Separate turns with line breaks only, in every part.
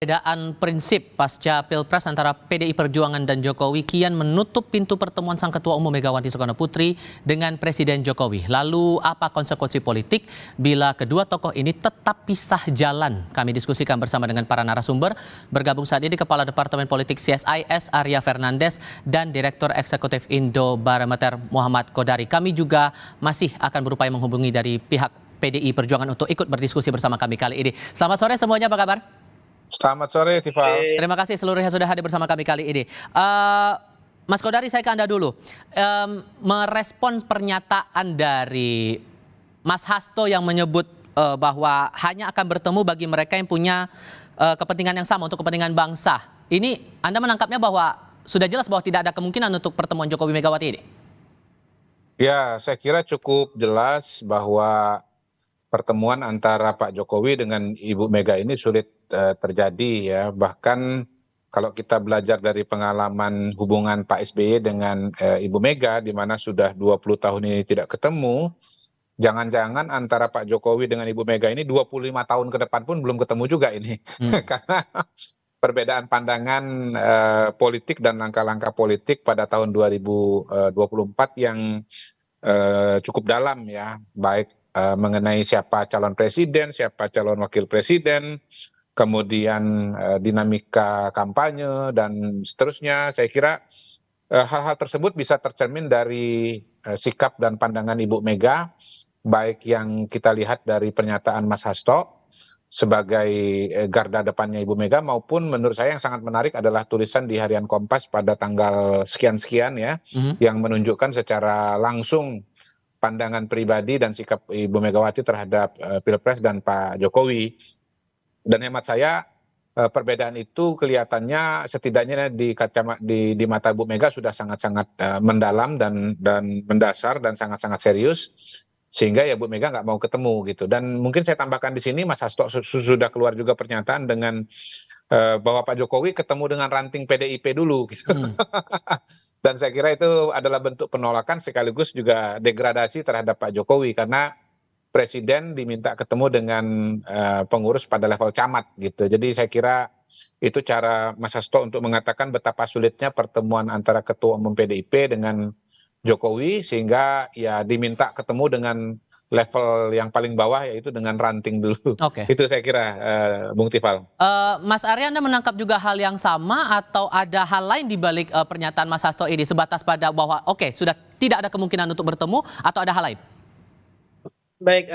Perbedaan prinsip pasca Pilpres antara PDI Perjuangan dan Jokowi kian menutup pintu pertemuan Sang Ketua Umum Megawati Soekarno Putri dengan Presiden Jokowi. Lalu apa konsekuensi politik bila kedua tokoh ini tetap pisah jalan? Kami diskusikan bersama dengan para narasumber. Bergabung saat ini Kepala Departemen Politik CSIS Arya Fernandes dan Direktur Eksekutif Indo Barometer Muhammad Kodari. Kami juga masih akan berupaya menghubungi dari pihak PDI Perjuangan untuk ikut berdiskusi bersama kami kali ini. Selamat sore semuanya, apa kabar?
Selamat sore, Tifa.
Terima kasih seluruhnya sudah hadir bersama kami kali ini. Mas Kodari, saya ke Anda dulu. Merespon pernyataan dari Mas Hasto yang menyebut bahwa hanya akan bertemu bagi mereka yang punya kepentingan yang sama untuk kepentingan bangsa. Ini Anda menangkapnya bahwa sudah jelas bahwa tidak ada kemungkinan untuk pertemuan Jokowi Megawati ini?
Ya, saya kira cukup jelas bahwa pertemuan antara Pak Jokowi dengan Ibu Mega ini sulit terjadi ya. Bahkan kalau kita belajar dari pengalaman hubungan Pak SBY dengan Ibu Mega di mana sudah 20 tahun ini tidak ketemu, jangan-jangan antara Pak Jokowi dengan Ibu Mega ini 25 tahun ke depan pun belum ketemu juga ini. Karena perbedaan pandangan politik dan langkah-langkah politik pada tahun 2024 yang cukup dalam ya, baik mengenai siapa calon presiden, siapa calon wakil presiden, kemudian dinamika kampanye dan seterusnya. Saya kira hal-hal tersebut bisa tercermin dari sikap dan pandangan Ibu Mega, baik yang kita lihat dari pernyataan Mas Hasto sebagai garda depannya Ibu Mega, maupun menurut saya yang sangat menarik adalah tulisan di Harian Kompas pada tanggal sekian-sekian ya, yang menunjukkan secara langsung pandangan pribadi dan sikap Ibu Megawati terhadap Pilpres dan Pak Jokowi. Dan hemat saya perbedaan itu kelihatannya setidaknya di mata Ibu Mega sudah sangat-sangat mendalam dan mendasar dan sangat-sangat serius, sehingga ya Bu Mega nggak mau ketemu gitu. Dan mungkin saya tambahkan di sini, Mas Hasto sudah keluar juga pernyataan dengan bahwa Pak Jokowi ketemu dengan ranting PDIP dulu gitu. Dan saya kira itu adalah bentuk penolakan sekaligus juga degradasi terhadap Pak Jokowi, karena Presiden diminta ketemu dengan pengurus pada level camat gitu. Jadi saya kira itu cara Mas Hasto untuk mengatakan betapa sulitnya pertemuan antara Ketua Umum PDIP dengan Jokowi, sehingga ya diminta ketemu dengan level yang paling bawah, yaitu dengan ranting dulu.
Oke.
Itu saya kira, Bung Tifal.
Mas Arya, Anda menangkap juga hal yang sama atau ada hal lain di balik pernyataan Mas Hasto ini, sebatas pada bahwa oke, sudah tidak ada kemungkinan untuk bertemu, atau ada hal lain?
Baik,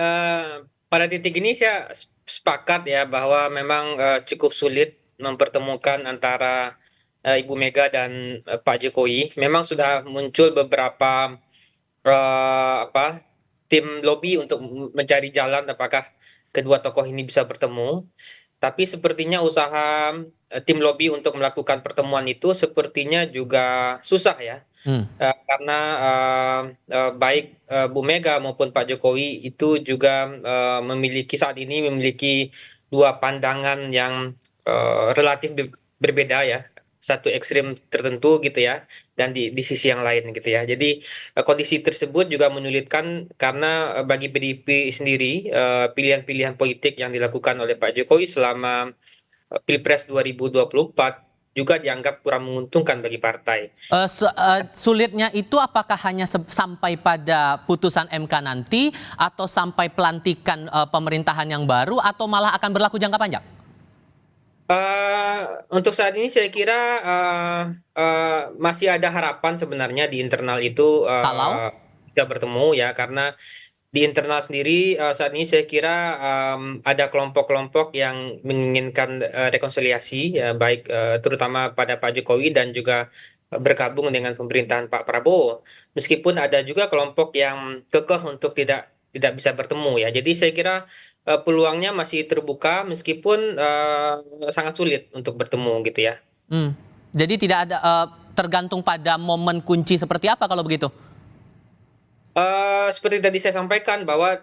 pada titik ini saya sepakat ya bahwa memang cukup sulit mempertemukan antara Ibu Mega dan Pak Jokowi. Memang sudah muncul beberapa tim lobby untuk mencari jalan apakah kedua tokoh ini bisa bertemu. Tapi sepertinya usaha tim lobby untuk melakukan pertemuan itu sepertinya juga susah ya. Karena baik Bu Mega maupun Pak Jokowi itu juga saat ini memiliki dua pandangan yang relatif berbeda ya, satu ekstrim tertentu gitu ya, dan di sisi yang lain gitu ya. Jadi kondisi tersebut juga menyulitkan karena bagi PDIP sendiri pilihan-pilihan politik yang dilakukan oleh Pak Jokowi selama Pilpres 2024 juga dianggap kurang menguntungkan bagi partai.
Sulitnya itu apakah hanya sampai pada putusan MK nanti, atau sampai pelantikan pemerintahan yang baru, atau malah akan berlaku jangka panjang?
Untuk saat ini saya kira masih ada harapan sebenarnya di internal itu
Kalau
bisa bertemu ya, karena di internal sendiri saat ini saya kira ada kelompok-kelompok yang menginginkan rekonsiliasi ya, baik terutama pada Pak Jokowi dan juga bergabung dengan pemerintahan Pak Prabowo. Meskipun ada juga kelompok yang kekeh untuk tidak bisa bertemu ya. Jadi saya kira peluangnya masih terbuka meskipun sangat sulit untuk bertemu gitu ya.
Jadi tidak ada, tergantung pada momen kunci seperti apa kalau begitu?
Seperti tadi saya sampaikan bahwa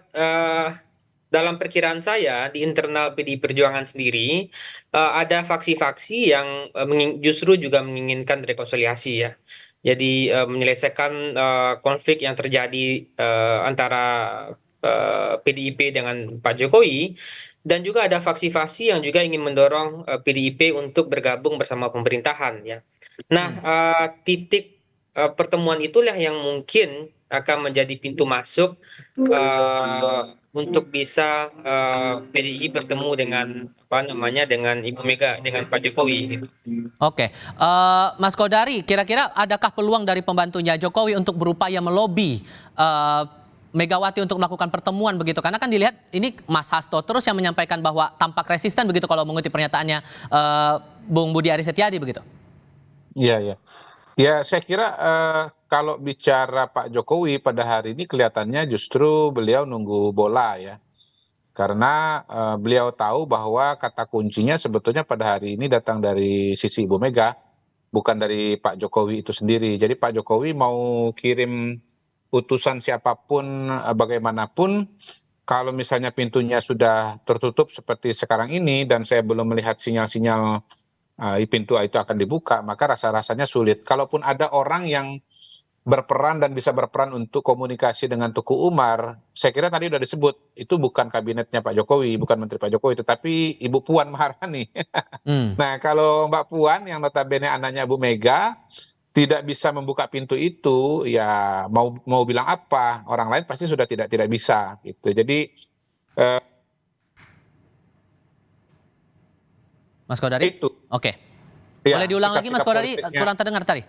dalam perkiraan saya di internal PDI Perjuangan sendiri ada faksi-faksi yang justru juga menginginkan rekonsiliasi ya. Jadi menyelesaikan konflik yang terjadi antara PDIP dengan Pak Jokowi dan juga ada faksi-faksi yang juga ingin mendorong PDIP untuk bergabung bersama pemerintahan ya. Nah, titik pertemuan itulah yang mungkin akan menjadi pintu masuk untuk bisa PDI bertemu dengan apa namanya dengan Ibu Mega, dengan Pak Jokowi gitu.
Oke, Mas Kodari, kira-kira adakah peluang dari pembantunya Jokowi untuk berupaya melobi Megawati untuk melakukan pertemuan begitu? Karena kan dilihat ini Mas Hasto terus yang menyampaikan bahwa tampak resisten begitu kalau mengutip pernyataannya Bung Budi Aris Setiadi begitu.
Iya, iya. Ya, saya kira kalau bicara Pak Jokowi pada hari ini kelihatannya justru beliau nunggu bola ya. Karena beliau tahu bahwa kata kuncinya sebetulnya pada hari ini datang dari sisi Ibu Mega, bukan dari Pak Jokowi itu sendiri. Jadi Pak Jokowi mau kirim utusan siapapun, bagaimanapun, kalau misalnya pintunya sudah tertutup seperti sekarang ini dan saya belum melihat sinyal-sinyal pintu itu akan dibuka, maka rasa-rasanya sulit. Kalaupun ada orang yang berperan dan bisa berperan untuk komunikasi dengan Tuku Umar, saya kira tadi sudah disebut, itu bukan kabinetnya Pak Jokowi, bukan Menteri Pak Jokowi, tetapi Ibu Puan Maharani.
Hmm.
Nah, kalau Mbak Puan yang notabene anaknya Bu Mega tidak bisa membuka pintu itu, ya mau bilang apa? Orang lain pasti sudah tidak bisa gitu. Jadi
Mas Kodari?
itu
Oke.
ya
Boleh diulang lagi Mas
sikap-sikap
Kodari?
politiknya.
Kurang terdengar tadi.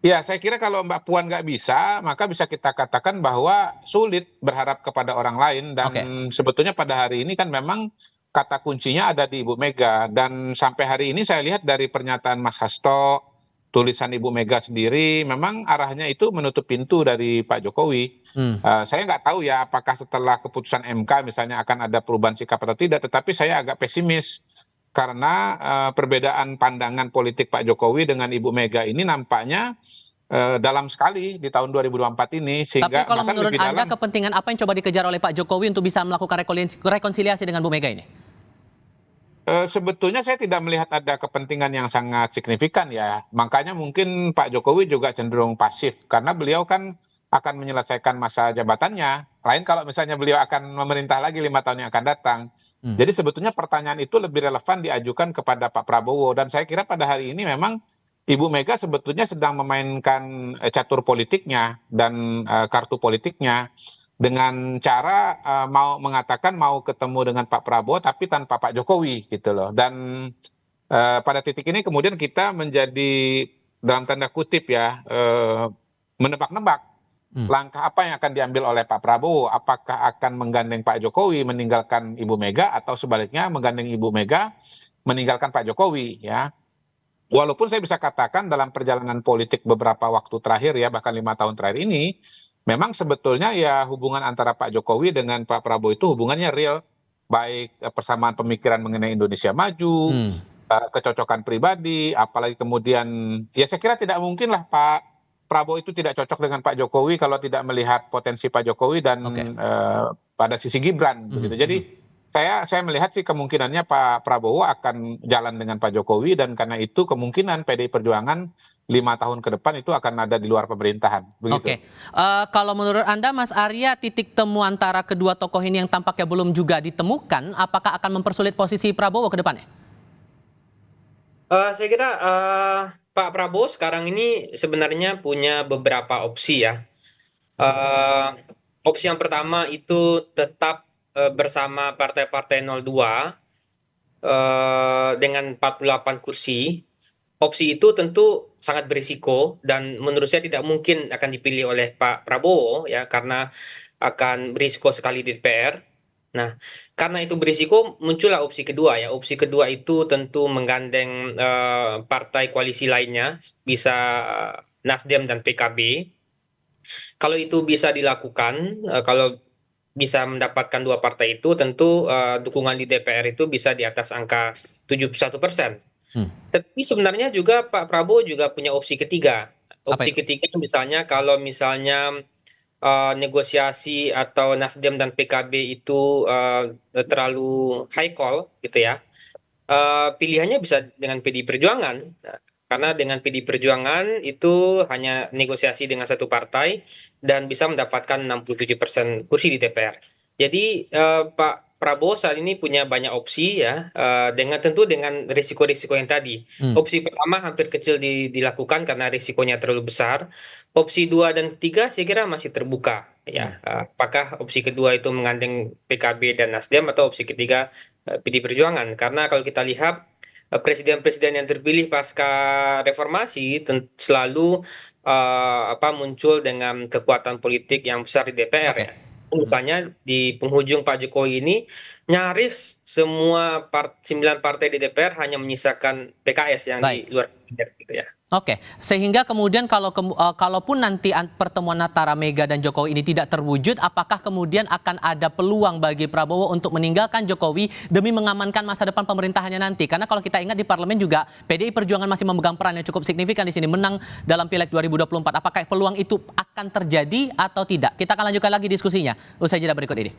Ya, saya kira kalau Mbak Puan nggak bisa, maka bisa kita katakan bahwa sulit berharap kepada orang lain. Dan
Oke.
sebetulnya pada hari ini kan memang kata kuncinya ada di Ibu Mega. Dan sampai hari ini saya lihat dari pernyataan Mas Hasto, tulisan Ibu Mega sendiri, memang arahnya itu menutup pintu dari Pak Jokowi.
Hmm.
Saya nggak tahu ya apakah setelah keputusan MK misalnya akan ada perubahan sikap atau tidak, tetapi saya agak pesimis. Karena perbedaan pandangan politik Pak Jokowi dengan Ibu Mega ini nampaknya dalam sekali di tahun 2024 ini,
Tapi
sehingga
kalau
bahkan
menurut
lebih
Anda
dalam.
kepentingan apa yang coba dikejar oleh Pak Jokowi untuk bisa melakukan rekonsiliasi dengan Bu Mega ini?
Sebetulnya saya tidak melihat ada kepentingan yang sangat signifikan ya, makanya mungkin Pak Jokowi juga cenderung pasif, karena beliau kan akan menyelesaikan masa jabatannya, lain kalau misalnya beliau akan memerintah lagi 5 tahun yang akan datang.
Hmm.
Jadi sebetulnya pertanyaan itu lebih relevan diajukan kepada Pak Prabowo, dan saya kira pada hari ini memang Ibu Mega sebetulnya sedang memainkan catur politiknya dan kartu politiknya dengan cara mau mengatakan mau ketemu dengan Pak Prabowo tapi tanpa Pak Jokowi gitu loh. Dan pada titik ini kemudian kita menjadi dalam tanda kutip ya menebak-nebak
Hmm.
langkah apa yang akan diambil oleh Pak Prabowo. Apakah akan menggandeng Pak Jokowi meninggalkan Ibu Mega, atau sebaliknya menggandeng Ibu Mega meninggalkan Pak Jokowi ya. Walaupun saya bisa katakan dalam perjalanan politik beberapa waktu terakhir ya, bahkan 5 tahun terakhir ini, memang sebetulnya ya hubungan antara Pak Jokowi dengan Pak Prabowo itu hubungannya real, baik persamaan pemikiran mengenai Indonesia maju,
Hmm.
kecocokan pribadi, apalagi kemudian ya saya kira tidak mungkin lah Pak Prabowo itu tidak cocok dengan Pak Jokowi kalau tidak melihat potensi Pak Jokowi dan
Oke.
pada sisi Gibran begitu. Jadi saya melihat sih kemungkinannya Pak Prabowo akan jalan dengan Pak Jokowi, dan karena itu kemungkinan PDI Perjuangan 5 tahun ke depan itu akan ada di luar pemerintahan begitu.
Oke. Kalau menurut Anda, Mas Arya, titik temu antara kedua tokoh ini yang tampaknya belum juga ditemukan, apakah akan mempersulit posisi Prabowo ke depannya?
Saya kira Pak Prabowo sekarang ini sebenarnya punya beberapa opsi ya. Eh, Opsi yang pertama itu tetap bersama partai-partai 02 dengan 48 kursi. Opsi itu tentu sangat berisiko dan menurut saya tidak mungkin akan dipilih oleh Pak Prabowo ya karena akan berisiko sekali di DPR. Nah, karena itu berisiko muncullah opsi kedua ya. Opsi kedua itu tentu menggandeng partai koalisi lainnya, bisa Nasdem dan PKB. Kalau itu bisa dilakukan, kalau bisa mendapatkan dua partai itu, tentu dukungan di DPR itu bisa di atas angka 71%.
Hmm.
Tapi sebenarnya juga Pak Prabowo juga punya opsi ketiga.
Apa
Opsi
itu?
ketiga misalnya kalau misalnya negosiasi atau Nasdem dan PKB itu terlalu high call gitu ya. Pilihannya bisa dengan PDI Perjuangan. Nah, karena dengan PDI Perjuangan itu hanya negosiasi dengan satu partai dan bisa mendapatkan 67% kursi di DPR. Jadi Pak Prabowo saat ini punya banyak opsi ya, dengan tentu dengan risiko-risiko yang tadi. Opsi pertama hampir kecil dilakukan karena risikonya terlalu besar. Opsi 2 dan 3 saya kira masih terbuka ya. Apakah opsi kedua itu menggandeng PKB dan Nasdem atau opsi ketiga PD Perjuangan? Karena kalau kita lihat presiden-presiden yang terpilih pasca reformasi selalu muncul dengan kekuatan politik yang besar di DPR
Oke.
ya. Misalnya di penghujung Pak Jokowi ini nyaris semua 9 partai di DPR hanya menyisakan PKS yang di
Baik.
luar kabinet gitu ya.
Oke, sehingga kemudian kalaupun nanti pertemuan antara Mega dan Jokowi ini tidak terwujud, apakah kemudian akan ada peluang bagi Prabowo untuk meninggalkan Jokowi demi mengamankan masa depan pemerintahannya nanti? Karena kalau kita ingat di parlemen juga PDI Perjuangan masih memegang peran yang cukup signifikan di sini, menang dalam Pileg 2024. Apakah peluang itu akan terjadi atau tidak? Kita akan lanjutkan lagi diskusinya usai jeda berikut ini.